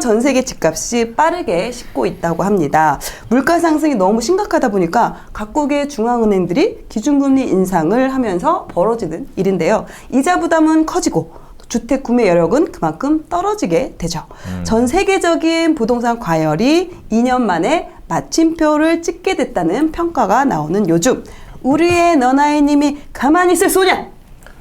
전 세계 집값이 빠르게 식고 있다고 합니다. 물가 상승이 너무 심각하다 보니까 각국의 중앙은행들이 기준금리 인상을 하면서 벌어지는 일인데요. 이자 부담은 커지고 주택 구매 여력은 그만큼 떨어지게 되죠. 전 세계적인 부동산 과열이 2년 만에 마침표를 찍게 됐다는 평가가 나오는 요즘, 우리의 너나이님이 가만히 있을 소냐?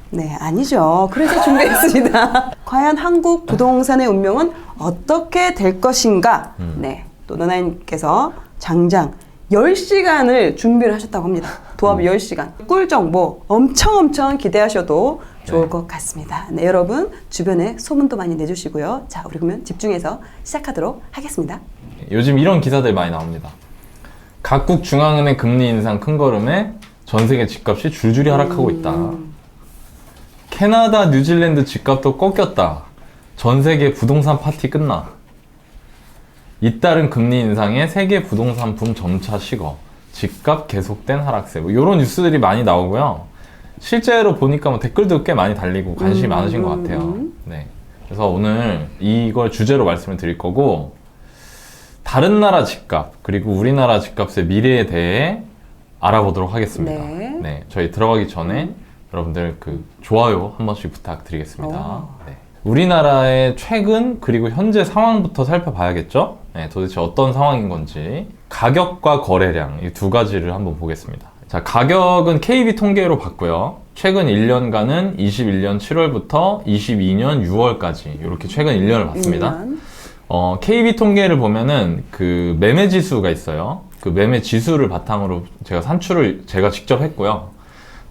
네, 아니죠. 그래서 준비했습니다. 과연 한국 부동산의 운명은 어떻게 될 것인가? 네, 또 너나이님께서 장장 10시간을 준비를 하셨다고 합니다. 도합 10시간. 꿀 정보 엄청 기대하셔도 좋을 것 같습니다. 네, 여러분 주변에 소문도 많이 내주시고요. 자, 우리 그러면 집중해서 시작하도록 하겠습니다. 요즘 이런 기사들 많이 나옵니다. 각국 중앙은행 금리 인상 큰 걸음에 전 세계 집값이 줄줄이 하락하고 있다. 캐나다, 뉴질랜드 집값도 꺾였다. 전 세계 부동산 파티 끝나. 잇따른 금리 인상에 세계 부동산 붐 점차 식어. 집값 계속된 하락세. 뭐 이런 뉴스들이 많이 나오고요. 실제로 보니까 뭐 댓글도 꽤 많이 달리고 관심이 많으신 것 같아요. 네. 그래서 오늘 이걸 주제로 말씀을 드릴 거고, 다른 나라 집값 그리고 우리나라 집값의 미래에 대해 알아보도록 하겠습니다. 네. 저희 들어가기 전에 여러분들 그 좋아요 한 번씩 부탁드리겠습니다. 네. 우리나라의 최근 그리고 현재 상황부터 살펴봐야겠죠? 네, 도대체 어떤 상황인 건지. 가격과 거래량 이 두 가지를 한번 보겠습니다. 자, 가격은 KB 통계로 봤고요. 최근 1년간은 21년 7월부터 22년 6월까지 이렇게 최근 1년을 봤습니다. KB 통계를 보면은 그 매매 지수가 있어요. 그 매매 지수를 바탕으로 제가 산출을 제가 직접 했고요.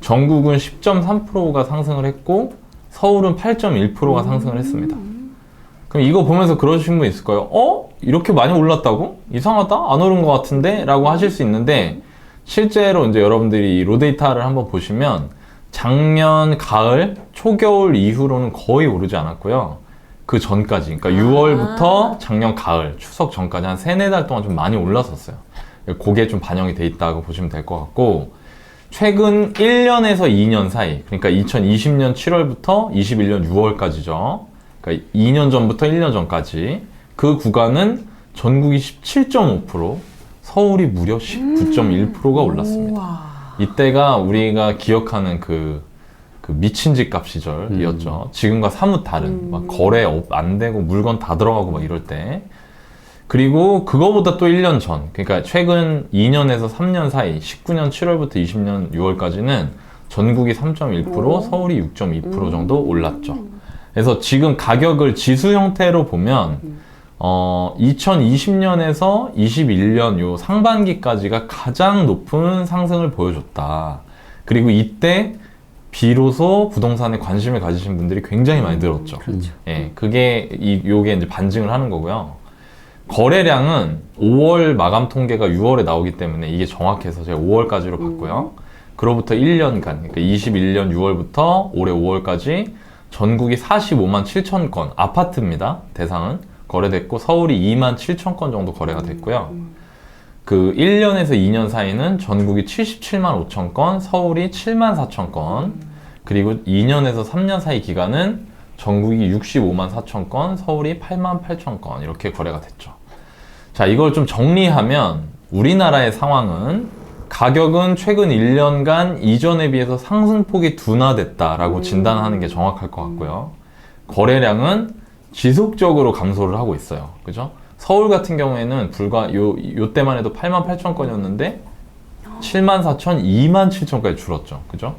전국은 10.3%가 상승을 했고 서울은 8.1%가 상승을 했습니다. 그럼 이거 보면서 그러신 분 있을 거예요. 이렇게 많이 올랐다고? 이상하다? 안 오른 것 같은데? 라고 하실 수 있는데, 실제로 이제 여러분들이 이 로데이터를 한번 보시면 작년 가을, 초겨울 이후로는 거의 오르지 않았고요. 그 전까지, 그러니까 6월부터 작년 가을, 추석 전까지 한 3-4달 동안 좀 많이 올랐었어요. 그게 좀 반영이 돼 있다고 보시면 될 것 같고, 최근 1년에서 2년 사이, 그러니까 2020년 7월부터 21년 6월까지죠. 그러니까 2년 전부터 1년 전까지 그 구간은 전국이 17.5%, 서울이 무려 19.1%가 올랐습니다. 이때가 우리가 기억하는 그 미친 집값 시절이었죠. 지금과 사뭇 다른, 막 거래 안 되고 물건 다 들어가고 막 이럴 때. 그리고 그거보다 또 1년 전, 그러니까 최근 2년에서 3년 사이 19년 7월부터 20년 6월까지는 전국이 3.1%, 서울이 6.2% 정도 올랐죠. 그래서 지금 가격을 지수 형태로 보면 2020년에서 21년 요 상반기까지가 가장 높은 상승을 보여줬다. 그리고 이때 비로소 부동산에 관심을 가지신 분들이 굉장히 많이 늘었죠. 그렇죠. 예, 요게 이제 반증을 하는 거고요. 거래량은 5월 마감 통계가 6월에 나오기 때문에 이게 정확해서 제가 5월까지로 봤고요. 그로부터 1년간, 그러니까 21년 6월부터 올해 5월까지 전국이 45만 7천 건, 아파트입니다. 대상은 거래됐고, 서울이 2만 7천 건 정도 거래가 됐고요. 그 1년에서 2년 사이는 전국이 77만 5천 건, 서울이 7만 4천 건, 그리고 2년에서 3년 사이 기간은 전국이 65만 4천 건, 서울이 8만 8천 건 이렇게 거래가 됐죠. 자, 이걸 좀 정리하면 우리나라의 상황은 가격은 최근 1년간 이전에 비해서 상승폭이 둔화됐다라고 진단하는 게 정확할 것 같고요. 거래량은 지속적으로 감소를 하고 있어요. 그죠? 서울 같은 경우에는 불과 요 때만 해도 8만 8천 건이었는데 7만 4천, 2만 7천까지 줄었죠. 그죠?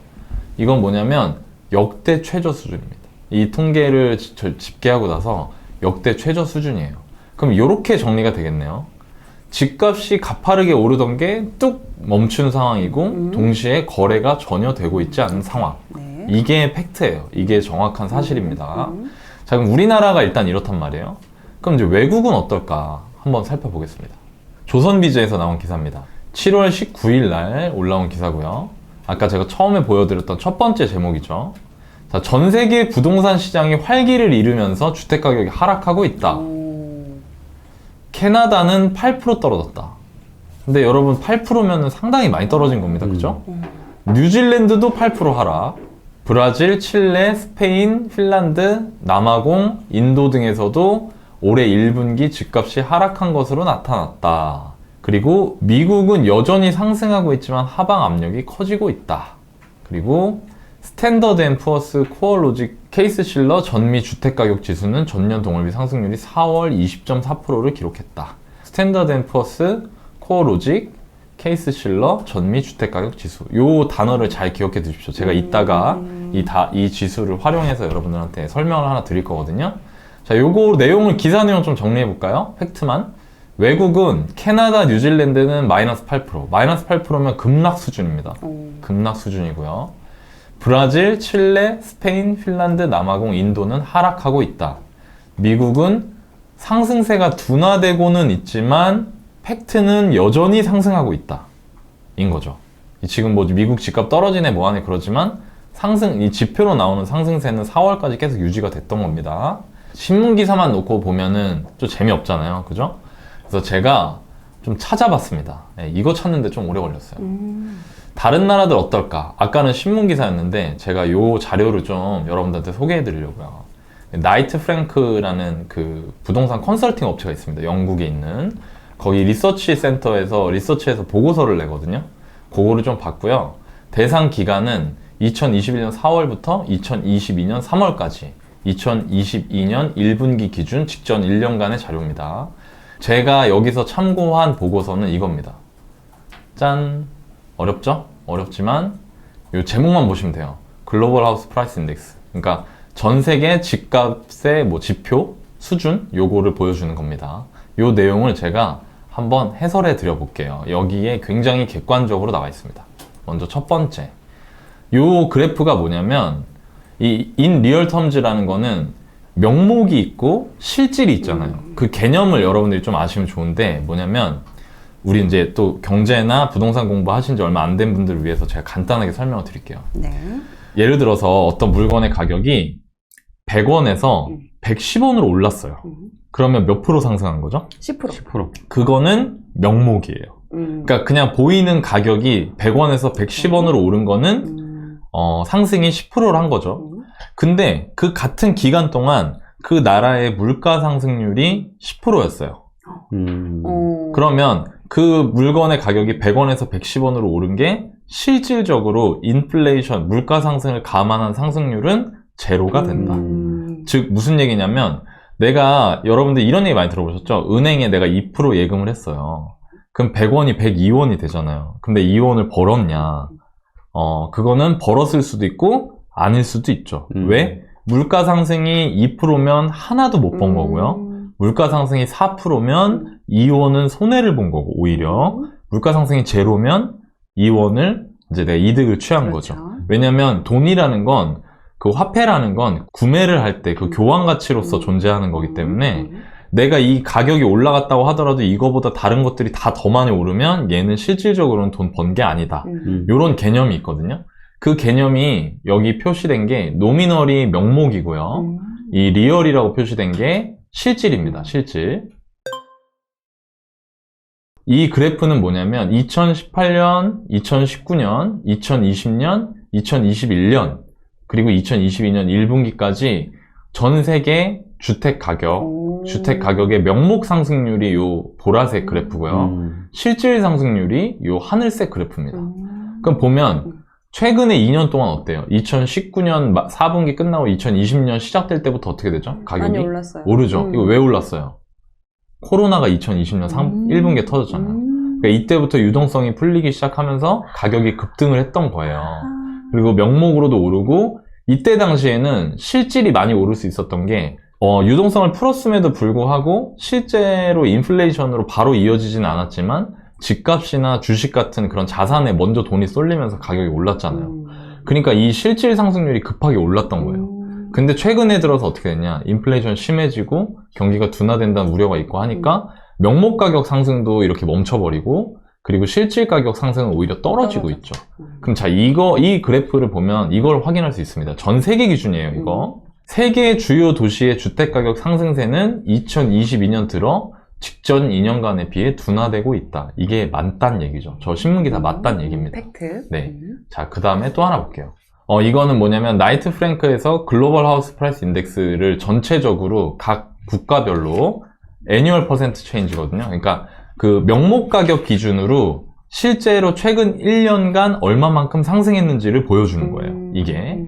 이건 뭐냐면 역대 최저 수준입니다. 이 통계를 집계하고 나서 역대 최저 수준이에요. 그럼 이렇게 정리가 되겠네요. 집값이 가파르게 오르던 게 뚝 멈춘 상황이고 동시에 거래가 전혀 되고 있지 않은 상황. 네. 이게 팩트예요. 이게 정확한 사실입니다. 자, 그럼 우리나라가 일단 이렇단 말이에요. 그럼 이제 외국은 어떨까 한번 살펴보겠습니다. 조선비즈에서 나온 기사입니다. 7월 19일 날 올라온 기사고요. 아까 제가 처음에 보여드렸던 첫 번째 제목이죠. 자, 전 세계 부동산 시장이 활기를 잃으면서 주택가격이 하락하고 있다. 캐나다는 8% 떨어졌다. 근데 여러분 8%면 상당히 많이 떨어진 겁니다. 그죠? 뉴질랜드도 8% 하락. 브라질, 칠레, 스페인, 핀란드, 남아공, 인도 등에서도 올해 1분기 집값이 하락한 것으로 나타났다. 그리고 미국은 여전히 상승하고 있지만 하방 압력이 커지고 있다. 그리고 스탠더드 앤 푸어스 코어 로직 케이스 실러 전미 주택가격 지수는 전년 동월비 상승률이 4월 20.4%를 기록했다. 스탠더드 앤 푸어스 코어 로직 케이스 실러 전미 주택가격 지수. 요 단어를 잘 기억해 두십시오. 제가 이따가 이 지수를 활용해서 여러분들한테 설명을 하나 드릴 거거든요. 자, 요거 내용을 기사 내용 좀 정리해 볼까요? 팩트만. 외국은 캐나다, 뉴질랜드는 마이너스 8%. 마이너스 8%면 급락 수준입니다. 급락 수준이고요. 브라질, 칠레, 스페인, 핀란드, 남아공, 인도는 하락하고 있다. 미국은 상승세가 둔화되고는 있지만 팩트는 여전히 상승하고 있다. 인 거죠. 지금 뭐 미국 집값 떨어지네 뭐하네 그러지만 이 지표로 나오는 상승세는 4월까지 계속 유지가 됐던 겁니다. 신문 기사만 놓고 보면은 좀 재미없잖아요. 그죠? 그래서 제가 좀 찾아봤습니다. 네, 이거 찾는데 좀 오래 걸렸어요. 다른 나라들 어떨까? 아까는 신문 기사였는데 제가 요 자료를 좀 여러분들한테 소개해 드리려고요. 나이트 프랭크라는 그 부동산 컨설팅 업체가 있습니다. 영국에 있는. 거기 리서치에서 보고서를 내거든요. 그거를 좀 봤고요. 대상 기간은 2021년 4월부터 2022년 3월까지 2022년 1분기 기준 직전 1년간의 자료입니다. 제가 여기서 참고한 보고서는 이겁니다. 짠! 어렵죠? 어렵지만 이 제목만 보시면 돼요. 글로벌 하우스 프라이스 인덱스. 그러니까 전 세계 집값의 뭐 지표, 수준 요거를 보여주는 겁니다. 요 내용을 제가 한번 해설해 드려 볼게요. 여기에 굉장히 객관적으로 나와 있습니다. 먼저 첫 번째. 요 그래프가 뭐냐면 이 in real terms라는 거는 명목이 있고 실질이 있잖아요. 그 개념을 여러분들이 좀 아시면 좋은데 뭐냐면 우리 이제 또 경제나 부동산 공부하신 지 얼마 안 된 분들을 위해서 제가 간단하게 설명을 드릴게요. 네. 예를 들어서 어떤 물건의 가격이 100원에서 110원으로 올랐어요. 그러면 몇 프로 상승한 거죠? 10%. 그거는 명목이에요. 그러니까 그냥 보이는 가격이 100원에서 110원으로 오른 거는 상승이 10%를 한 거죠. 근데 그 같은 기간 동안 그 나라의 물가 상승률이 10%였어요. 그러면 그 물건의 가격이 100원에서 110원으로 오른 게 실질적으로 인플레이션, 물가 상승을 감안한 상승률은 제로가 된다. 즉 무슨 얘기냐면 여러분들 이런 얘기 많이 들어보셨죠? 은행에 내가 2% 예금을 했어요. 그럼 100원이 102원이 되잖아요. 근데 2원을 벌었냐? 그거는 벌었을 수도 있고 아닐 수도 있죠. 왜? 물가 상승이 2%면 하나도 못 번 거고요. 물가 상승이 4%면 2원은 손해를 본 거고 오히려 물가 상승이 제로면 2원을 이제 내가 이득을 취한 그렇죠. 거죠. 왜냐면 돈이라는 건 그 화폐라는 건 구매를 할 때 그 교환 가치로서 존재하는 거기 때문에 내가 이 가격이 올라갔다고 하더라도 이거보다 다른 것들이 다 더 많이 오르면 얘는 실질적으로는 돈 번 게 아니다. 이런 개념이 있거든요. 그 개념이 여기 표시된 게 노미널이 명목이고요. 이 리얼이라고 표시된 게 실질입니다. 실질. 이 그래프는 뭐냐면 2018년, 2019년, 2020년, 2021년 그리고 2022년 1분기까지 전 세계 주택 가격의 명목 상승률이 요 보라색 그래프고요. 실질 상승률이 요 하늘색 그래프입니다. 그럼 보면 최근에 2년 동안 어때요? 2019년 4분기 끝나고 2020년 시작될 때부터 어떻게 되죠? 가격이? 많이 올랐어요. 오르죠. 이거 왜 올랐어요? 코로나가 2020년 1분기에 터졌잖아요. 그러니까 이때부터 유동성이 풀리기 시작하면서 가격이 급등을 했던 거예요. 그리고 명목으로도 오르고 이때 당시에는 실질이 많이 오를 수 있었던 게 유동성을 풀었음에도 불구하고 실제로 인플레이션으로 바로 이어지진 않았지만 집값이나 주식 같은 그런 자산에 먼저 돈이 쏠리면서 가격이 올랐잖아요. 그러니까 이 실질 상승률이 급하게 올랐던 거예요. 근데 최근에 들어서 어떻게 됐냐? 인플레이션 심해지고 경기가 둔화된다는 우려가 있고 하니까 명목 가격 상승도 이렇게 멈춰버리고 그리고 실질 가격 상승은 오히려 떨어지고 있죠. 그럼 자, 이 그래프를 보면 이걸 확인할 수 있습니다. 전 세계 기준이에요, 이거. 세계 주요 도시의 주택가격 상승세는 2022년 들어 직전 2년간에 비해 둔화되고 있다. 이게 맞단 얘기죠. 저 신문기사 맞단 얘기입니다. 팩트. 네. 자, 그 다음에 또 하나 볼게요. 이거는 뭐냐면 나이트 프랭크에서 글로벌 하우스 프라이스 인덱스를 전체적으로 각 국가별로 애뉴얼 퍼센트 체인지거든요. 그러니까 그 명목 가격 기준으로 실제로 최근 1년간 얼마만큼 상승했는지를 보여주는 거예요. 이게.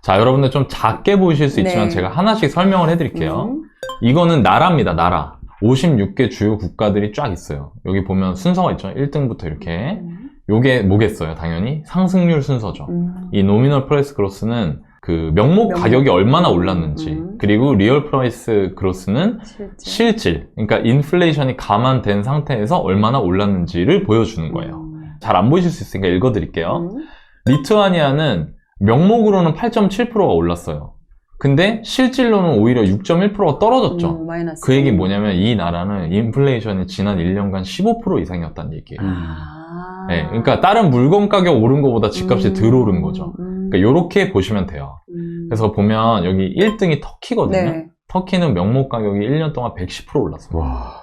자, 여러분들 좀 작게 보이실 수 있지만 네. 제가 하나씩 설명을 해드릴게요. 이거는 나라입니다. 나라. 56개 주요 국가들이 쫙 있어요. 여기 보면 순서가 있죠. 1등부터 이렇게. 요게 뭐겠어요? 당연히 상승률 순서죠. 이 노미널 프라이스 그로스는 그 명목 가격이 얼마나 올랐는지, 그리고 리얼 프라이스 그로스는 실질, 그러니까 인플레이션이 감안된 상태에서 얼마나 올랐는지를 보여주는 거예요. 잘 안 보이실 수 있으니까 읽어드릴게요. 리투아니아는 명목으로는 8.7%가 올랐어요. 근데 실질로는 오히려 6.1%가 떨어졌죠. 마이너스. 그 얘기는 뭐냐면 이 나라는 인플레이션이 지난 1년간 15% 이상이었다는 얘기예요. 네, 그러니까 다른 물건 가격 오른 것보다 집값이 덜 오른 거죠. 그러니까 이렇게 보시면 돼요. 그래서 보면 여기 1등이 터키거든요. 네. 터키는 명목 가격이 1년 동안 110% 올랐어요. 와.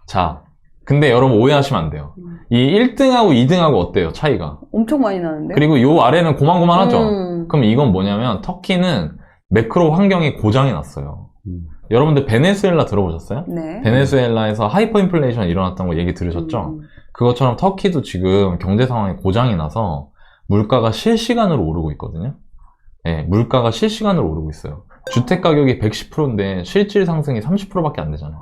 자, 근데 여러분 오해하시면 안 돼요. 이 1등하고 2등하고 어때요? 차이가. 엄청 많이 나는데? 그리고 요 아래는 고만고만하죠. 그럼 이건 뭐냐면 터키는 매크로 환경이 고장이 났어요. 여러분들 베네수엘라 들어보셨어요? 네. 베네수엘라에서 하이퍼 인플레이션 일어났던 거 얘기 들으셨죠? 그것처럼 터키도 지금 경제 상황이 고장이 나서 물가가 실시간으로 오르고 있거든요. 네, 물가가 실시간으로 오르고 있어요. 주택 가격이 110%인데 실질 상승이 30%밖에 안 되잖아요.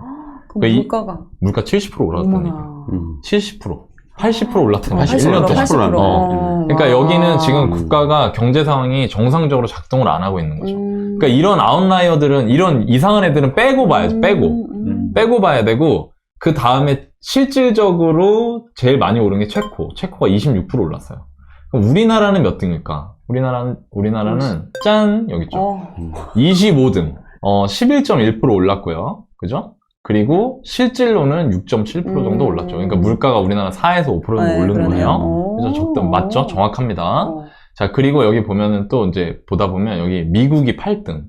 그럼 물가가 물가 70% 올랐다는 얘기예요. 70%. 80% 올랐다는 얘기예요. 1년 동안. 80%. 그러니까 여기는 지금 국가가 경제 상황이 정상적으로 작동을 안 하고 있는 거죠. 그러니까 이런 아웃라이어들은, 이런 이상한 애들은 빼고 봐야죠. 빼고 봐야 되고, 그 다음에 실질적으로 제일 많이 오른 게 체코가 26% 올랐어요. 그럼 우리나라는 몇 등일까? 우리나라는 짠! 여기 있죠. 25등. 11.1% 올랐고요. 그죠? 그리고 실질로는 6.7% 정도 올랐죠. 그러니까 물가가 우리나라 4에서 5% 정도 네, 오른 그러네요. 거예요. 그래서 맞죠? 정확합니다. 자, 그리고 여기 보면은 또 이제 보다 보면 여기 미국이 8등.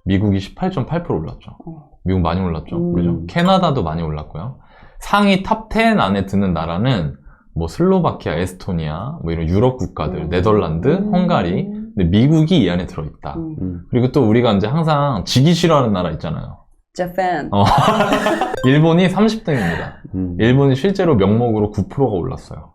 미국이 18.8% 올랐죠. 미국 많이 올랐죠. 그죠? 캐나다도 많이 올랐고요. 상위 탑 10 안에 드는 나라는 뭐 슬로바키아, 에스토니아, 뭐 이런 유럽 국가들, 네덜란드, 헝가리. 근데 미국이 이 안에 들어있다. 그리고 또 우리가 이제 항상 지기 싫어하는 나라 있잖아요. 재팬. 일본이 30등입니다. 일본이 실제로 명목으로 9%가 올랐어요.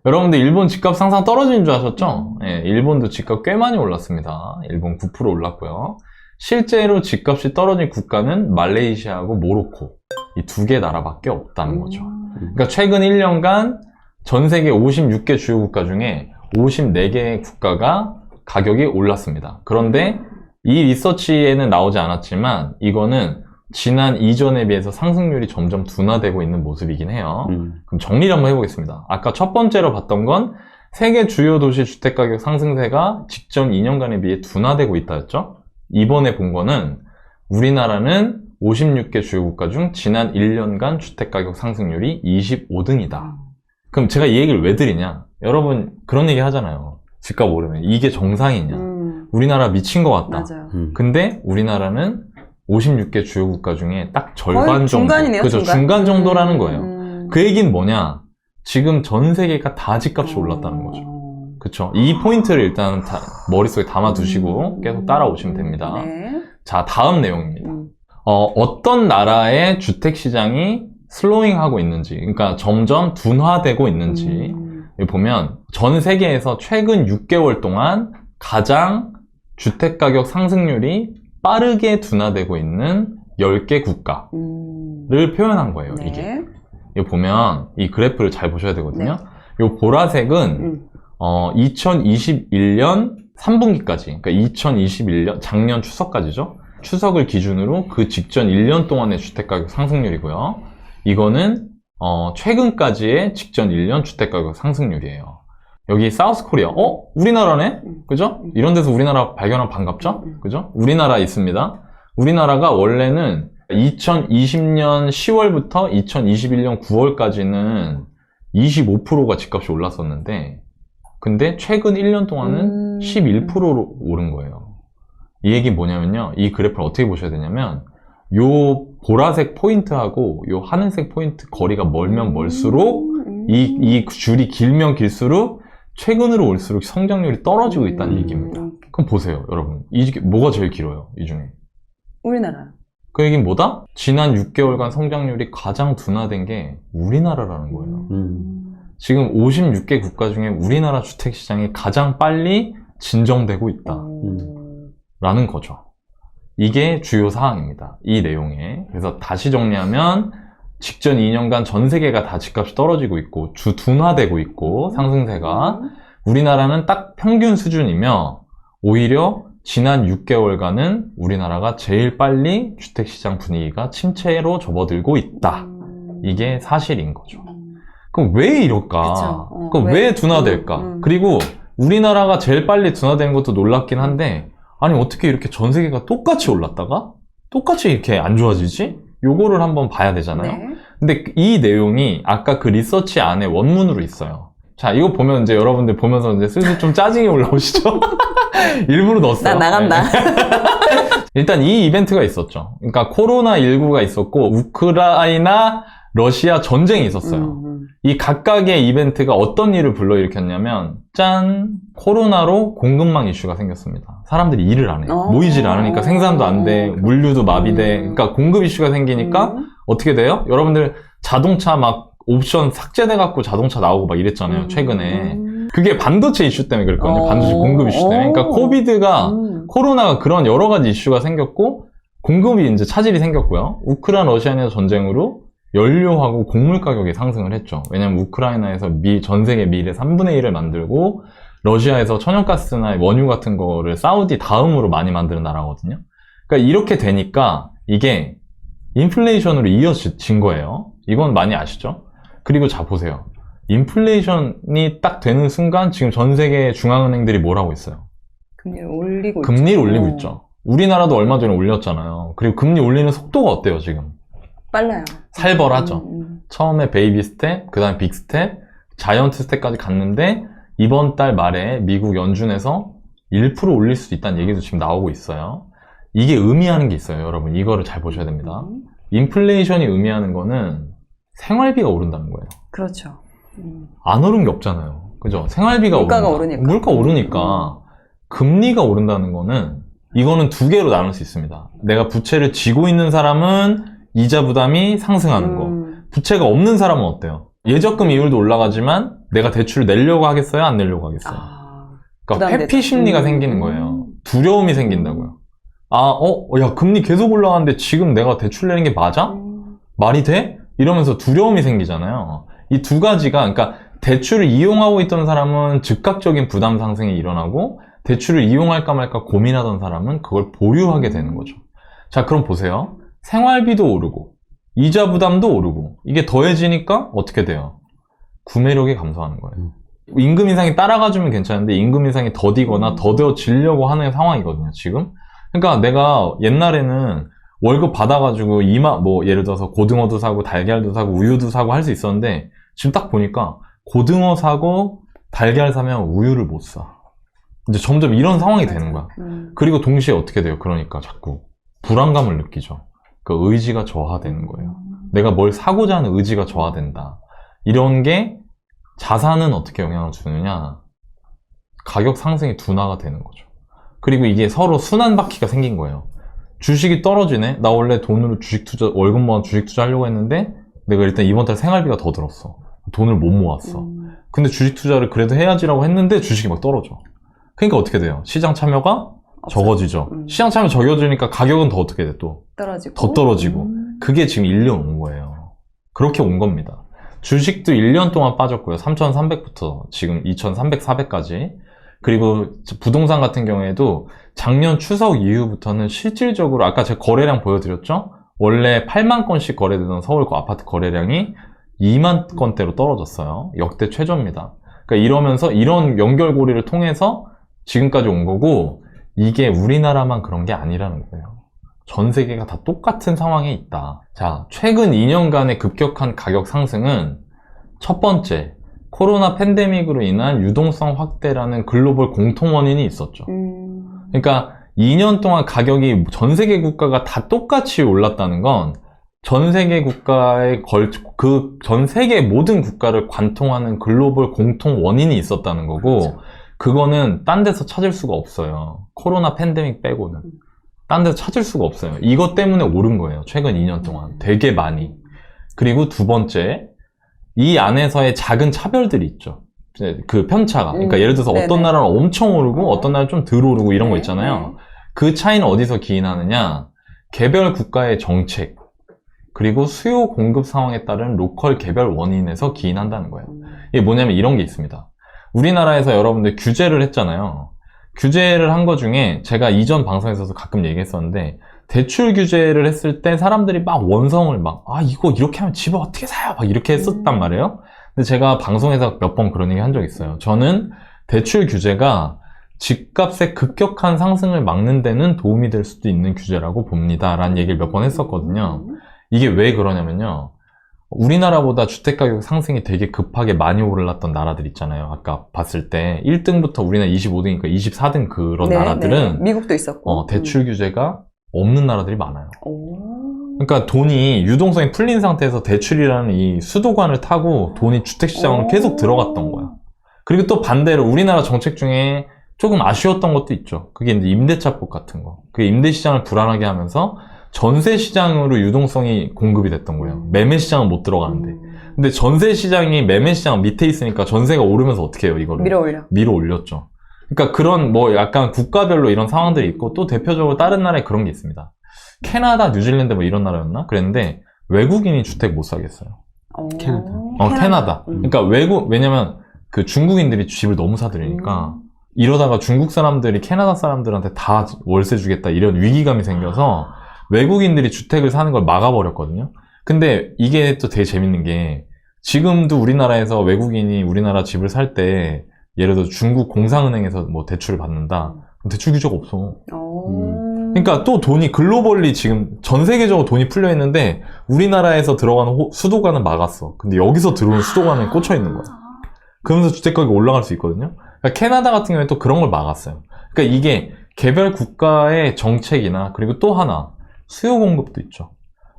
여러분들 일본 집값 상상 떨어지는 줄 아셨죠? 네, 일본도 집값 꽤 많이 올랐습니다. 일본 9% 올랐고요. 실제로 집값이 떨어진 국가는 말레이시아하고 모로코, 이 두 개 나라밖에 없다는 거죠. 그러니까 최근 1년간 전 세계 56개 주요 국가 중에 54개의 국가가 가격이 올랐습니다. 그런데 이 리서치에는 나오지 않았지만 이거는 지난 이전에 비해서 상승률이 점점 둔화되고 있는 모습이긴 해요. 그럼 정리를 한번 해보겠습니다. 아까 첫 번째로 봤던 건 세계 주요 도시 주택가격 상승세가 직전 2년간에 비해 둔화되고 있다였죠. 이번에 본 거는 우리나라는 56개 주요 국가 중 지난 1년간 주택가격 상승률이 25등이다. 그럼 제가 이 얘기를 왜 드리냐? 여러분 그런 얘기 하잖아요. 집값 오르면 이게 정상이냐? 우리나라 미친 것 같다. 맞아요. 근데 우리나라는 56개 주요 국가 중에 딱 절반 거의 정도. 중간이네요, 그죠? 중간 정도라는 거예요. 그 얘기는 뭐냐? 지금 전 세계가 다 집값이 올랐다는 거죠. 그쵸? 이 포인트를 일단 머릿속에 담아두시고 계속 따라오시면 됩니다. 네. 자, 다음 내용입니다. 어떤 나라의 주택시장이 슬로잉하고 있는지, 그러니까 점점 둔화되고 있는지 여기 보면 전 세계에서 최근 6개월 동안 가장 주택가격 상승률이 빠르게 둔화되고 있는 10개 국가를 표현한 거예요. 네. 이게. 여기 보면 이 그래프를 잘 보셔야 되거든요. 이 보라색은 2021년 3분기까지, 그러니까 2021년 작년 추석까지죠. 추석을 기준으로 그 직전 1년 동안의 주택가격 상승률이고요. 이거는 최근까지의 직전 1년 주택가격 상승률이에요. 여기 사우스 코리아, 우리나라네? 그죠? 이런 데서 우리나라 발견하면 반갑죠? 그죠? 우리나라 있습니다. 우리나라가 원래는 2020년 10월부터 2021년 9월까지는 25%가 집값이 올랐었는데, 근데 최근 1년 동안은 11%로 오른 거예요. 이 얘기 뭐냐면요. 이 그래프를 어떻게 보셔야 되냐면, 요 보라색 포인트하고 요 하늘색 포인트 거리가 멀면 멀수록 이 줄이 길면 길수록 최근으로 올수록 성장률이 떨어지고 있다는 얘기입니다. 그럼 보세요, 여러분. 이게 뭐가 제일 길어요, 이 중에? 우리나라. 그 얘기는 뭐다? 지난 6개월간 성장률이 가장 둔화된 게 우리나라라는 거예요. 지금 56개 국가 중에 우리나라 주택시장이 가장 빨리 진정되고 있다. 라는 거죠. 이게 주요 사항입니다. 이 내용에. 그래서 다시 정리하면 직전 2년간 전 세계가 다 집값이 떨어지고 있고 둔화되고 있고 상승세가 우리나라는 딱 평균 수준이며 오히려 지난 6개월간은 우리나라가 제일 빨리 주택시장 분위기가 침체로 접어들고 있다. 이게 사실인 거죠. 그럼 왜 이럴까? 그럼 왜 둔화될까? 그리고 우리나라가 제일 빨리 둔화되는 것도 놀랍긴 한데 아니 어떻게 이렇게 전 세계가 똑같이 올랐다가 똑같이 이렇게 안 좋아지지? 요거를 한번 봐야 되잖아요. 네. 근데 이 내용이 아까 그 리서치 안에 원문으로 있어요. 자, 이거 보면 이제 여러분들 보면서 이제 슬슬 좀 짜증이 올라오시죠? 일부러 넣었어요. 나 나간다. 네. 일단 이 이벤트가 있었죠. 그러니까 코로나19가 있었고 우크라이나 러시아 전쟁이 있었어요. 이 각각의 이벤트가 어떤 일을 불러일으켰냐면 짠! 코로나로 공급망 이슈가 생겼습니다. 사람들이 일을 안 해. 모이질 않으니까 생산도 안 돼. 물류도 마비돼. 그러니까 공급 이슈가 생기니까 어떻게 돼요? 여러분들 자동차 막 옵션 삭제돼 갖고 자동차 나오고 막 이랬잖아요. 최근에. 그게 반도체 이슈 때문에 그랬거든요. 반도체 공급 이슈 때문에. 그러니까 코로나가 그런 여러 가지 이슈가 생겼고 공급이 이제 차질이 생겼고요. 우크라이나 러시아의 전쟁으로 연료하고 곡물 가격이 상승을 했죠. 왜냐면 우크라이나에서 전 세계 밀의 3분의 1을 만들고 러시아에서 천연가스나 원유 같은 거를 사우디 다음으로 많이 만드는 나라거든요. 그러니까 이렇게 되니까 이게 인플레이션으로 이어진 거예요. 이건 많이 아시죠? 그리고 자 보세요. 인플레이션이 딱 되는 순간 지금 전 세계 중앙은행들이 뭘 하고 있어요? 금리를 올리고 있죠. 우리나라도 얼마 전에 올렸잖아요. 그리고 금리 올리는 속도가 어때요 지금? 빨라요. 살벌하죠. 처음에 베이비 스텝, 그 다음에 빅 스텝, 자이언트 스텝까지 갔는데 이번 달 말에 미국 연준에서 1% 올릴 수 있다는 얘기도 지금 나오고 있어요. 이게 의미하는 게 있어요. 여러분 이거를 잘 보셔야 됩니다. 인플레이션이 의미하는 거는 생활비가 오른다는 거예요. 그렇죠. 안 오른 게 없잖아요. 그죠? 생활비가 물가가 오른다. 물가 오르니까 금리가 오른다는 거는 이거는 두 개로 나눌 수 있습니다. 내가 부채를 쥐고 있는 사람은 이자 부담이 상승하는 거. 부채가 없는 사람은 어때요? 예적금 이율도 올라가지만 내가 대출을 내려고 하겠어요? 안 내려고 하겠어요? 그러니까 회피 심리가 생기는 거예요. 두려움이 생긴다고요. 야, 금리 계속 올라가는데 지금 내가 대출 내는 게 맞아? 말이 돼? 이러면서 두려움이 생기잖아요. 이 두 가지가, 그러니까 대출을 이용하고 있던 사람은 즉각적인 부담 상승이 일어나고 대출을 이용할까 말까 고민하던 사람은 그걸 보류하게 되는 거죠. 자, 그럼 보세요. 생활비도 오르고 이자 부담도 오르고 이게 더해지니까 어떻게 돼요? 구매력이 감소하는 거예요. 임금 인상이 따라가주면 괜찮은데 임금 인상이 더디거나 더뎌지려고 하는 상황이거든요, 지금. 그러니까 내가 옛날에는 월급 받아가지고 예를 들어서 고등어도 사고 달걀도 사고 우유도 사고 할 수 있었는데 지금 딱 보니까 고등어 사고 달걀 사면 우유를 못 사. 이제 점점 이런 상황이 되는 거야. 그리고 동시에 어떻게 돼요? 그러니까 자꾸 불안감을 느끼죠. 그 의지가 저하되는 거예요. 내가 뭘 사고자 하는 의지가 저하된다. 이런 게 자산은 어떻게 영향을 주느냐? 가격 상승이 둔화가 되는 거죠. 그리고 이게 서로 순환바퀴가 생긴 거예요. 주식이 떨어지네? 나 원래 돈으로 월급 모아 주식 투자하려고 했는데 내가 일단 이번 달 생활비가 더 들었어. 돈을 못 모았어. 근데 주식 투자를 그래도 해야지라고 했는데 주식이 막 떨어져. 그러니까 어떻게 돼요? 시장 참여가 적어지죠. 시장 참여 적어지니까 가격은 더 어떻게 돼? 또 더 떨어지고. 그게 지금 1년 온 거예요. 그렇게 온 겁니다. 주식도 1년 동안 빠졌고요. 3,300부터 지금 2,300, 400까지. 그리고 부동산 같은 경우에도 작년 추석 이후부터는 실질적으로 아까 제가 거래량 보여드렸죠? 원래 8만 건씩 거래되던 서울 아파트 거래량이 2만 건대로 떨어졌어요. 역대 최저입니다. 그러니까 이러면서 이런 연결고리를 통해서 지금까지 온 거고 이게 우리나라만 그런 게 아니라는 거예요. 전 세계가 다 똑같은 상황에 있다. 자, 최근 2년간의 급격한 가격 상승은 첫 번째, 코로나 팬데믹으로 인한 유동성 확대라는 글로벌 공통 원인이 있었죠. 그러니까 2년 동안 가격이 전 세계 국가가 다 똑같이 올랐다는 건 전 세계 국가의 전 세계 모든 국가를 관통하는 글로벌 공통 원인이 있었다는 거고, 그거는 딴 데서 찾을 수가 없어요. 코로나 팬데믹 빼고는. 딴 데서 찾을 수가 없어요. 이것 때문에 오른 거예요. 최근 2년 동안. 되게 많이. 그리고 두 번째, 이 안에서의 작은 차별들이 있죠. 그 편차가. 그러니까 예를 들어서 네네. 어떤 나라는 엄청 오르고 어떤 나라는 좀 덜 오르고 이런 거 있잖아요. 네. 그 차이는 어디서 기인하느냐? 개별 국가의 정책, 그리고 수요 공급 상황에 따른 로컬 개별 원인에서 기인한다는 거예요. 이게 뭐냐면 이런 게 있습니다. 우리나라에서 여러분들 규제를 했잖아요. 규제를 한 거 중에 제가 이전 방송에서도 가끔 얘기했었는데, 대출 규제를 했을 때 사람들이 막 원성을 막, 이거 이렇게 하면 집을 어떻게 사요? 막 이렇게 했었단 말이에요. 근데 제가 방송에서 몇 번 그런 얘기 한 적 있어요. 저는 대출 규제가 집값의 급격한 상승을 막는 데는 도움이 될 수도 있는 규제라고 봅니다. 라는 얘기를 몇 번 했었거든요. 이게 왜 그러냐면요. 우리나라보다 주택가격 상승이 되게 급하게 많이 올랐던 나라들 있잖아요. 아까 봤을 때 1등부터 우리나라 25등이니까 24등 그런 네, 나라들은 네. 미국도 있었고. 대출 규제가 없는 나라들이 많아요. 오. 그러니까 돈이 유동성이 풀린 상태에서 대출이라는 이 수도관을 타고 돈이 주택시장으로 계속 들어갔던 거야. 그리고 또 반대로 우리나라 정책 중에 조금 아쉬웠던 것도 있죠. 그게 이제 임대차법 같은 거. 그게 임대시장을 불안하게 하면서 전세시장으로 유동성이 공급이 됐던 거예요. 매매시장은 못 들어가는데. 근데 전세시장이 매매시장 밑에 있으니까 전세가 오르면서 어떻게 해요, 이거를? 밀어 올렸죠. 그러니까 그런 뭐 약간 국가별로 이런 상황들이 있고, 또 대표적으로 다른 나라에 그런 게 있습니다. 캐나다, 뉴질랜드 뭐 이런 나라였나? 그랬는데 외국인이 주택 못 사겠어요. 캐나다. 그러니까 왜냐면 그 중국인들이 집을 너무 사들이니까 이러다가 중국 사람들이 캐나다 사람들한테 다 월세 주겠다 이런 위기감이 생겨서 외국인들이 주택을 사는 걸 막아버렸거든요. 근데 이게 또 되게 재밌는 게, 지금도 우리나라에서 외국인이 우리나라 집을 살 때 예를 들어 중국 공상은행에서 뭐 대출을 받는다. 대출 규제가 없어. 그러니까 또 돈이 글로벌리 지금 전 세계적으로 돈이 풀려 있는데 우리나라에서 들어가는 수도관은 막았어. 근데 여기서 들어오는 수도관은 꽂혀 있는 거야. 그러면서 주택가격이 올라갈 수 있거든요. 그러니까 캐나다 같은 경우에 또 그런 걸 막았어요. 그러니까 이게 개별 국가의 정책이나, 그리고 또 하나 수요 공급도 있죠.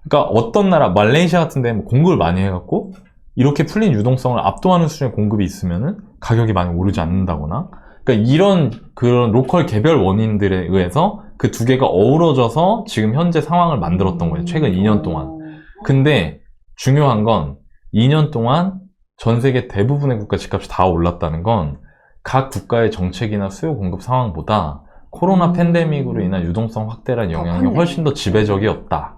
그러니까 어떤 나라, 말레이시아 같은 데 공급을 많이 해갖고 이렇게 풀린 유동성을 압도하는 수준의 공급이 있으면은 가격이 많이 오르지 않는다거나, 그러니까 이런 그런 로컬 개별 원인들에 의해서 그 두 개가 어우러져서 지금 현재 상황을 만들었던 거예요. 최근 2년 동안. 근데 중요한 건 2년 동안 전 세계 대부분의 국가 집값이 다 올랐다는 건 각 국가의 정책이나 수요 공급 상황보다 코로나 팬데믹으로 인한 유동성 확대란 영향이 훨씬 더 지배적이었다.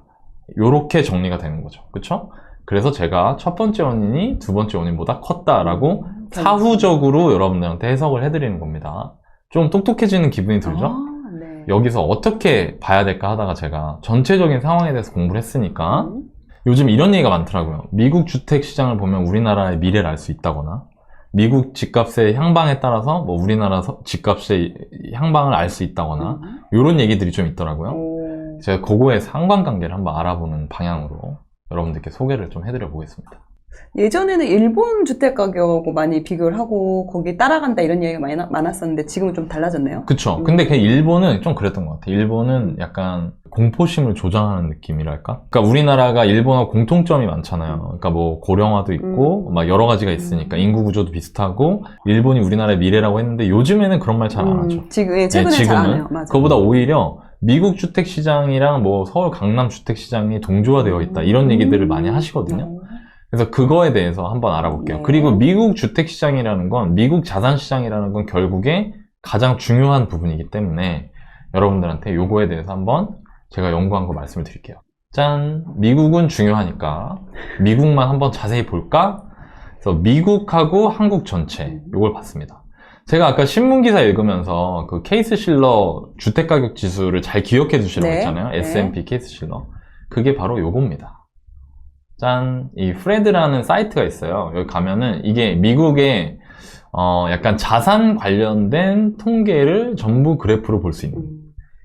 요렇게 정리가 되는 거죠. 그쵸? 그래서 제가 첫 번째 원인이 두 번째 원인보다 컸다라고 사후적으로 여러분들한테 해석을 해드리는 겁니다. 좀 똑똑해지는 기분이 들죠? 네. 여기서 어떻게 봐야 될까 하다가 제가 전체적인 상황에 대해서 공부를 했으니까 요즘 이런 얘기가 많더라고요. 미국 주택 시장을 보면 우리나라의 미래를 알 수 있다거나, 미국 집값의 향방에 따라서 뭐 우리나라 집값의 향방을 알 수 있다거나, 이런 얘기들이 좀 있더라고요. 제가 그거의 상관관계를 한번 알아보는 방향으로 여러분들께 소개를 좀 해드려 보겠습니다. 예전에는 일본 주택 가격하고 많이 비교를 하고 거기 따라간다 이런 얘기가 많았었는데 지금은 좀 달라졌네요. 그쵸. 근데 그 일본은 좀 그랬던 것 같아요. 일본은 약간 공포심을 조장하는 느낌이랄까? 그러니까 우리나라가 일본하고 공통점이 많잖아요. 그러니까 뭐 고령화도 있고 막 여러 가지가 있으니까 인구 구조도 비슷하고, 일본이 우리나라의 미래라고 했는데 요즘에는 그런 말 잘 안 하죠. 최근에 잘 안 해요. 맞아요. 그거보다 오히려 미국 주택 시장이랑 뭐 서울 강남 주택 시장이 동조화되어 있다 이런 얘기들을 많이 하시거든요. 그래서 그거에 대해서 한번 알아볼게요. 네. 그리고 미국 주택 시장이라는 건, 미국 자산 시장이라는 건 결국에 가장 중요한 부분이기 때문에 여러분들한테 요거에 대해서 한번 제가 연구한 거 말씀을 드릴게요. 짠! 미국은 중요하니까 미국만 한번 자세히 볼까? 그래서 미국하고 한국 전체 요걸 봤습니다. 제가 아까 신문기사 읽으면서 그 케이스-실러 주택가격 지수를 잘 기억해 두시라고 했잖아요. S&P 케이스-실러. 그게 바로 요겁니다. 짠! 이 프레드라는 사이트가 있어요. 여기 가면은 이게 미국의 약간 자산 관련된 통계를 전부 그래프로 볼 수 있는,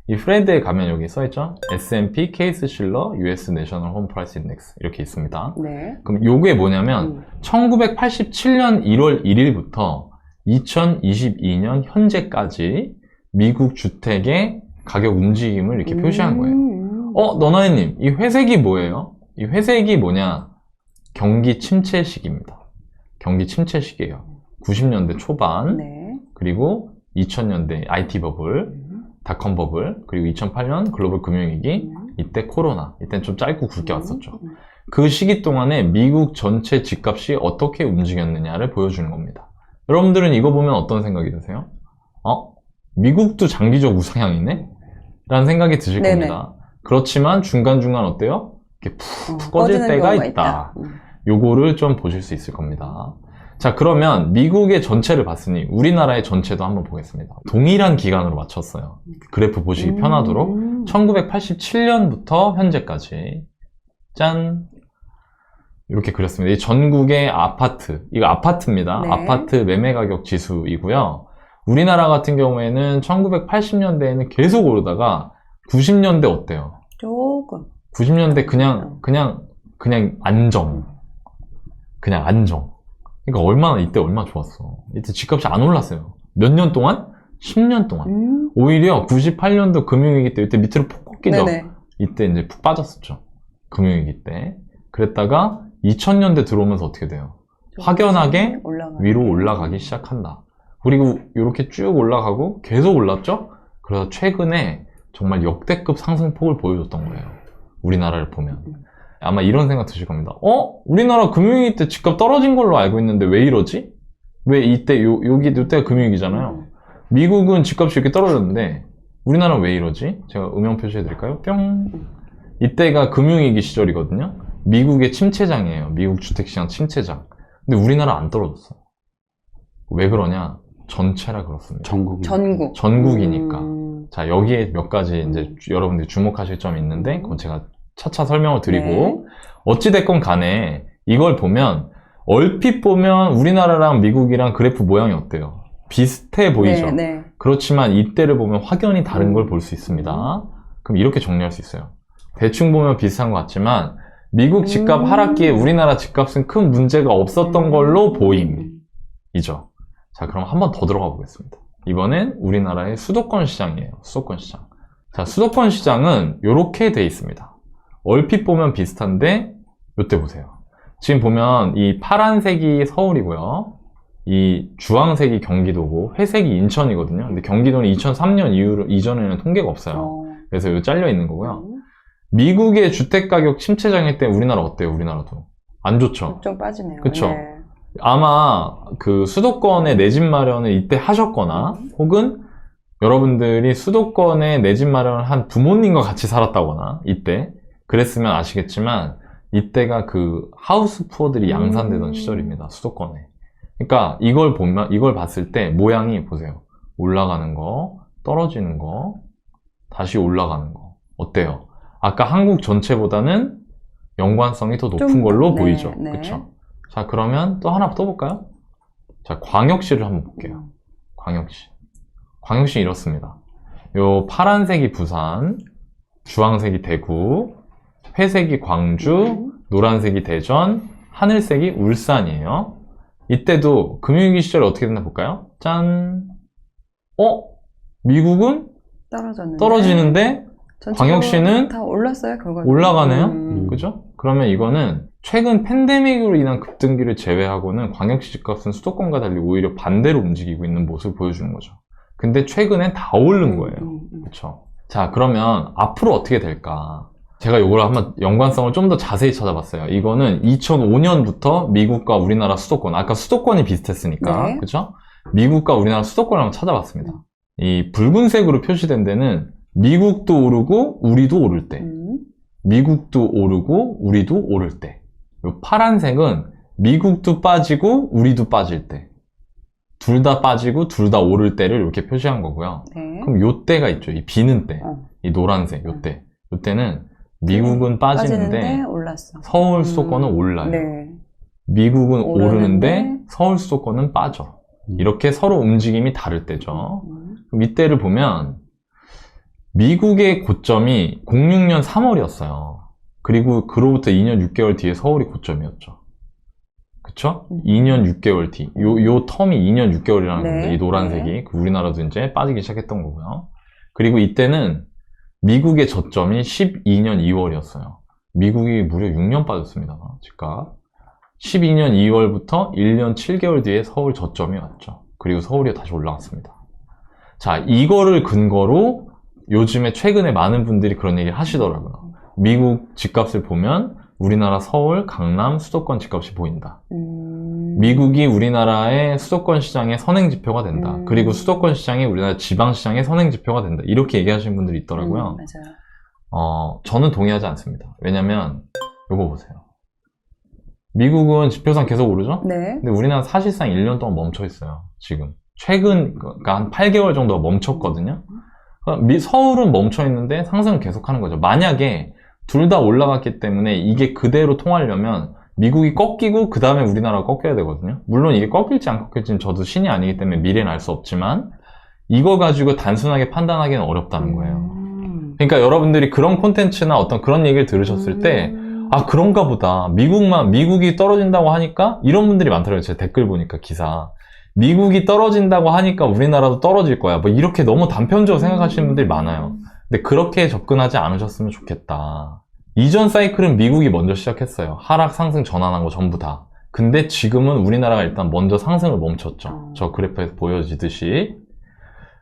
이 프레드에 가면 여기 써있죠? S&P 케이스-실러 US 내셔널 홈 프라이스 인덱스 이렇게 있습니다. 네. 그럼 요게 뭐냐면 1987년 1월 1일부터 2022년 현재까지 미국 주택의 가격 움직임을 이렇게 표시한 거예요. 너나이님, 이 회색이 뭐예요? 이 회색이 뭐냐? 경기 침체 시기입니다. 경기 침체 시기예요. 90년대 초반, 네. 그리고 2000년대 IT 버블, 닷컴 버블, 그리고 2008년 글로벌 금융위기, 이때 코로나, 이때는 좀 짧고 굵게 왔었죠. 그 시기 동안에 미국 전체 집값이 어떻게 움직였느냐를 보여주는 겁니다. 여러분들은 이거 보면 어떤 생각이 드세요? 미국도 장기적 우상향이네? 라는 생각이 드실 네네. 겁니다. 그렇지만 중간중간 어때요? 이렇게 푹 꺼질 때가 있다. 요거를 좀 보실 수 있을 겁니다. 자, 그러면 미국의 전체를 봤으니 우리나라의 전체도 한번 보겠습니다. 동일한 기간으로 맞췄어요. 그래프 보시기 편하도록 1987년부터 현재까지 짠! 이렇게 그렸습니다. 이 전국의 아파트, 이거 아파트입니다. 네. 아파트 매매 가격 지수이고요. 우리나라 같은 경우에는 1980년대에는 계속 오르다가 90년대 어때요? 조금. 90년대 그냥 안정. 그냥 안정. 그러니까 이때 얼마나 좋았어. 이때 집값이 안 올랐어요. 몇 년 동안? 10년 동안. 오히려 98년도 금융위기 때 이때 밑으로 푹 꺾이죠. 네네. 이때 이제 푹 빠졌었죠. 금융위기 때. 그랬다가 2000년대 들어오면서 어떻게 돼요? 확연하게 위로 올라가기 시작한다. 그리고 이렇게 쭉 올라가고 계속 올랐죠? 그래서 최근에 정말 역대급 상승폭을 보여줬던 거예요. 우리나라를 보면. 아마 이런 생각 드실 겁니다. 우리나라 금융위기 때 집값 떨어진 걸로 알고 있는데 왜 이러지? 왜 이때, 요때가 금융위기잖아요. 미국은 집값이 이렇게 떨어졌는데 우리나라는 왜 이러지? 제가 음영 표시해 드릴까요? 뿅! 이때가 금융위기 시절이거든요. 미국의 침체장이에요. 미국 주택시장 침체장. 근데 우리나라 안 떨어졌어. 왜 그러냐? 전체라 그렇습니다. 전국이니까. 자, 여기에 몇 가지 이제 여러분들이 주목하실 점이 있는데 그건 제가 차차 설명을 드리고 네. 어찌됐건 간에 이걸 보면 얼핏 보면 우리나라랑 미국이랑 그래프 모양이 어때요? 비슷해 보이죠? 네, 네. 그렇지만 이때를 보면 확연히 다른 걸 볼 수 있습니다. 그럼 이렇게 정리할 수 있어요. 대충 보면 비슷한 것 같지만 미국 집값 하락기에 우리나라 집값은 큰 문제가 없었던 걸로 보임이죠. 자, 그럼 한 번 더 들어가 보겠습니다. 이번엔 우리나라의 수도권 시장이에요. 수도권 시장. 자, 수도권 시장은 이렇게 돼 있습니다. 얼핏 보면 비슷한데 이때 보세요. 지금 보면 이 파란색이 서울이고요. 이 주황색이 경기도고 회색이 인천이거든요. 근데 경기도는 2003년 이전에는 통계가 없어요. 그래서 여기 잘려 있는 거고요. 미국의 주택가격 침체장일 때 우리나라 어때요? 우리나라도 안 좋죠? 좀 빠지네요. 그쵸? 네. 아마 그 수도권에 내 집 마련을 이때 하셨거나 혹은 여러분들이 수도권에 내 집 마련을 한 부모님과 같이 살았다거나 이때 그랬으면 아시겠지만 이때가 그 하우스 푸어들이 양산되던 시절입니다. 수도권에. 그러니까 이걸 봤을 때 모양이 보세요. 올라가는 거, 떨어지는 거, 다시 올라가는 거. 어때요? 아까 한국 전체보다는 연관성이 더 높은 걸로 보이죠. 네. 그쵸? 자, 그러면 또 하나 또 볼까요? 자, 광역시를 한번 볼게요. 광역시 이렇습니다. 요 파란색이 부산, 주황색이 대구, 회색이 광주, 노란색이 대전, 하늘색이 울산이에요. 이때도 금융위기 시절에 어떻게 됐나 볼까요? 짠! 미국은 떨어지는데 광역시는 다 올랐어요, 결과는. 올라가네요? 그죠? 그러면 이거는 최근 팬데믹으로 인한 급등기를 제외하고는 광역시 집값은 수도권과 달리 오히려 반대로 움직이고 있는 모습을 보여주는 거죠. 근데 최근엔 다 오른 거예요. 그쵸? 자, 그러면 앞으로 어떻게 될까? 제가 이걸 한번 연관성을 좀 더 자세히 찾아봤어요. 이거는 2005년부터 미국과 우리나라 수도권, 아까 수도권이 비슷했으니까, 네. 그죠? 미국과 우리나라 수도권을 한번 찾아봤습니다. 이 붉은색으로 표시된 데는 미국도 오르고 우리도 오를 때, 미국도 오르고 우리도 오를 때, 이 파란색은 미국도 빠지고 우리도 빠질 때, 둘 다 빠지고 둘 다 오를 때를 이렇게 표시한 거고요. 네. 그럼 요 때가 있죠. 이 비는 때, 이 노란색 요 때, 요 때는 미국은 빠지는데 올랐어. 서울 수도권은 올라요. 네. 미국은 오르는데 서울 수도권은 빠져. 이렇게 서로 움직임이 다를 때죠. 그럼 이때를 보면 미국의 고점이 06년 3월이었어요. 그리고 그로부터 2년 6개월 뒤에 서울이 고점이었죠. 그쵸? 2년 6개월 뒤. 요 텀이 2년 6개월이라는 네. 건데, 이 노란색이. 우리나라도 이제 빠지기 시작했던 거고요. 그리고 이때는 미국의 저점이 12년 2월이었어요. 미국이 무려 6년 빠졌습니다. 집값. 12년 2월부터 1년 7개월 뒤에 서울 저점이 왔죠. 그리고 서울이 다시 올라갔습니다. 자, 이거를 근거로 요즘에 최근에 많은 분들이 그런 얘기를 하시더라고요. 미국 집값을 보면 우리나라 서울, 강남, 수도권 집값이 보인다. 미국이 우리나라의 수도권 시장의 선행지표가 된다. 그리고 수도권 시장이 우리나라 지방시장의 선행지표가 된다. 이렇게 얘기하시는 분들이 있더라고요. 맞아요. 저는 동의하지 않습니다. 왜냐면 요거 보세요. 미국은 지표상 계속 오르죠? 네. 근데 우리나라는 사실상 1년 동안 멈춰 있어요. 지금. 최근, 그러니까 한 8개월 정도가 멈췄거든요. 그러니까 서울은 멈춰 있는데 상승을 계속하는 거죠. 만약에 둘 다 올라갔기 때문에 이게 그대로 통하려면 미국이 꺾이고 그 다음에 우리나라가 꺾여야 되거든요. 물론 이게 꺾일지 안 꺾일지는 저도 신이 아니기 때문에 미래는 알 수 없지만 이거 가지고 단순하게 판단하기는 어렵다는 거예요. 그러니까 여러분들이 그런 콘텐츠나 어떤 그런 얘기를 들으셨을 때 아 그런가 보다. 미국이 떨어진다고 하니까 이런 분들이 많더라고요. 제 댓글 보니까 기사. 미국이 떨어진다고 하니까 우리나라도 떨어질 거야. 뭐 이렇게 너무 단편적으로 생각하시는 분들이 많아요. 근데 그렇게 접근하지 않으셨으면 좋겠다. 이전 사이클은 미국이 먼저 시작했어요. 하락, 상승, 전환한 거 전부 다. 근데 지금은 우리나라가 일단 먼저 상승을 멈췄죠. 저 그래프에서 보여지듯이.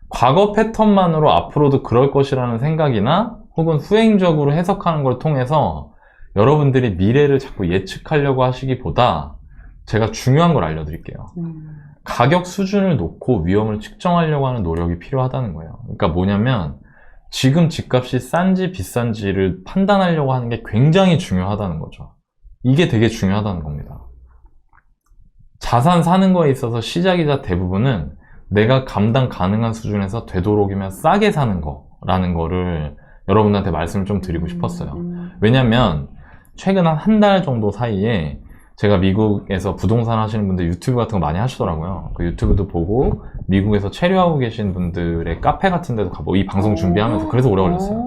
과거 패턴만으로 앞으로도 그럴 것이라는 생각이나 혹은 후행적으로 해석하는 걸 통해서 여러분들이 미래를 자꾸 예측하려고 하시기보다 제가 중요한 걸 알려드릴게요. 가격 수준을 놓고 위험을 측정하려고 하는 노력이 필요하다는 거예요. 그러니까 뭐냐면 지금 집값이 싼지 비싼지를 판단하려고 하는 게 굉장히 중요하다는 거죠. 이게 되게 중요하다는 겁니다. 자산 사는 거에 있어서 시작이자 대부분은 내가 감당 가능한 수준에서 되도록이면 싸게 사는 거라는 거를 여러분들한테 말씀을 좀 드리고 싶었어요. 왜냐면 최근 한 달 정도 사이에 제가 미국에서 부동산 하시는 분들 유튜브 같은 거 많이 하시더라고요. 그 유튜브도 보고 미국에서 체류하고 계신 분들의 카페 같은 데도 가보고 이 방송 준비하면서 그래서 오래 걸렸어요.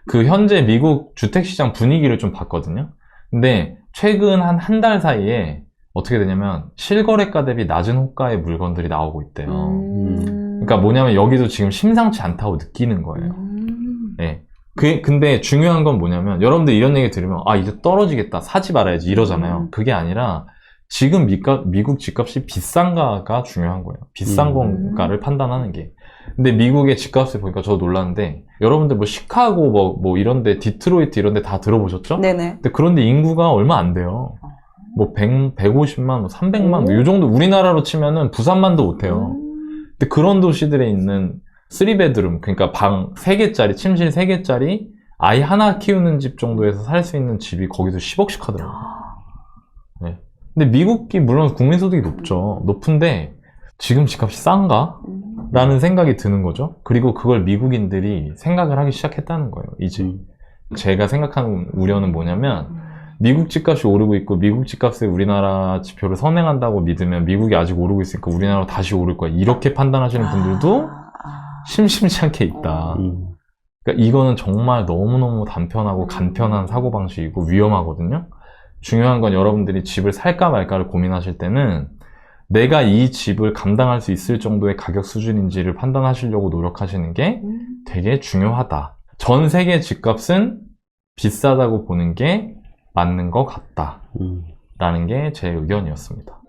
그 현재 미국 주택시장 분위기를 좀 봤거든요. 근데 최근 한 달 사이에 어떻게 되냐면 실거래가 대비 낮은 호가의 물건들이 나오고 있대요. 그러니까 뭐냐면 여기도 지금 심상치 않다고 느끼는 거예요. 네. 근데 중요한 건 뭐냐면 여러분들 이런 얘기 들으면 아 이제 떨어지겠다 사지 말아야지 이러잖아요. 그게 아니라 지금 미국 집값이 비싼가가 중요한 거예요. 비싼 건가를 판단하는 게. 근데 미국의 집값을 보니까 저도 놀랐는데 여러분들 뭐 시카고 뭐 이런데 디트로이트 이런데 다 들어보셨죠? 네네. 근데 그런데 인구가 얼마 안 돼요. 뭐 150만, 뭐 300만 뭐 이 정도 우리나라로 치면은 부산만도 못해요. 근데 그런 도시들에 있는 3베드룸, 그러니까 방 3개짜리, 침실 3개짜리, 아이 하나 키우는 집 정도에서 살 수 있는 집이 거기서 10억씩 하더라고요. 네. 근데 미국이 물론 국민소득이 높은데 지금 집값이 싼가? 라는 생각이 드는 거죠. 그리고 그걸 미국인들이 생각을 하기 시작했다는 거예요, 이제. 제가 생각하는 우려는 뭐냐면 미국 집값이 오르고 있고 미국 집값에 우리나라 지표를 선행한다고 믿으면 미국이 아직 오르고 있으니까 우리나라로 다시 오를 거야. 이렇게 판단하시는 분들도 심심치 않게 있다. 그러니까 이거는 정말 너무너무 단편하고 간편한 사고방식이고 위험하거든요. 중요한 건 여러분들이 집을 살까 말까를 고민하실 때는 내가 이 집을 감당할 수 있을 정도의 가격 수준인지를 판단하시려고 노력하시는 게 되게 중요하다. 전 세계 집값은 비싸다고 보는 게 맞는 것 같다. 라는 게 제 의견이었습니다.